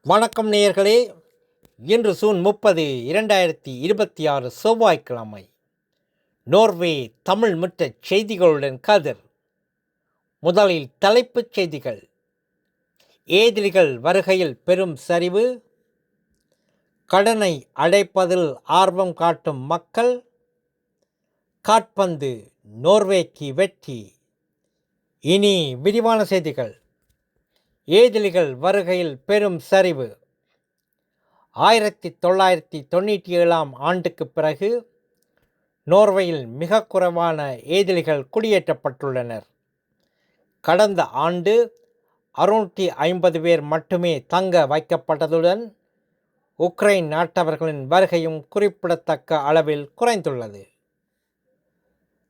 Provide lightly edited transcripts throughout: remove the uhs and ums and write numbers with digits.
வணக்கம் நேயர்களே. இன்று ஜூன் 30, 2026 செவ்வாய்க்கிழமை. நோர்வே தமிழ் முற்ற செய்திகளுடன் கதிர். முதலில் தலைப்புச் செய்திகள். ஏதிலிகள் வருகையில் பெரும் சரிவு, கடனை அடைப்பதில் ஆர்வம் காட்டும் மக்கள், காற்பந்து நோர்வேக்கு வெற்றி. இனி விரிவான செய்திகள். ஏதிலிகள் வருகையில் பெரும் சரிவு. 1997 ஆண்டுக்கு பிறகு நோர்வேயில் மிக குறைவான ஏதிலிகள் குடியேற்றப்பட்டுள்ளனர். கடந்த ஆண்டு 650 பேர் மட்டுமே தங்க வைக்கப்பட்டதுடன் உக்ரைன் நாட்டவர்களின் வருகையும் குறிப்பிடத்தக்க அளவில் குறைந்துள்ளது.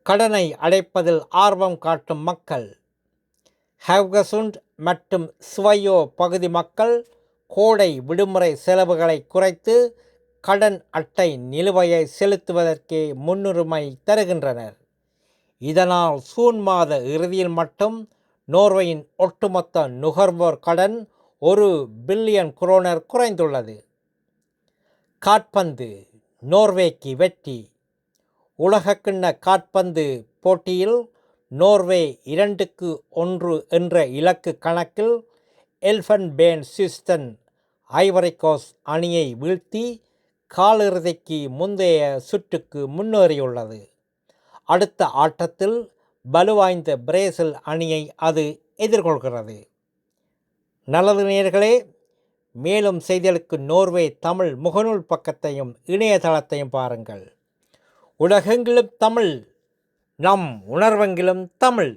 கடனை அடைப்பதில் ஆர்வம் காட்டும் மக்கள். ஹவ்கசுண்ட் மற்றும் ஸ்வையோ பகுதி மக்கள் கோடை விடுமுறை செலவுகளை குறைத்து கடன் அட்டை நிலுவையை செலுத்துவதற்கே முன்னுரிமை தருகின்றனர். இதனால் ஜூன் மாத இறுதியில் மட்டும் நோர்வேயின் ஒட்டுமொத்த நுகர்வோர் கடன் 1 பில்லியன் குரோனர் குறைந்துள்ளது. காற்பந்து நோர்வேக்கு வெற்றி. உலகக்கிண்ண காற்பந்து போட்டியில் நோர்வே 2-1 என்ற இலக்கு கணக்கில் எல்ஃபன்பேன்சிஸ்டன் ஐவரி கோஸ்ட் அணியை வீழ்த்தி காலிறுதிக்கு முந்தைய சுற்றுக்கு முன்னேறியுள்ளது. அடுத்த ஆட்டத்தில் வலுவாய்ந்த பிரேசில் அணியை அது எதிர்கொள்கிறது. நல்லது நேயர்களே, மேலும் செய்திகளுக்கு நோர்வே தமிழ் முகநூல் பக்கத்தையும் இணையதளத்தையும் பாருங்கள். உலகெங்கிலும் தமிழ், நம் உணர்வெங்கிலும் தமிழ்.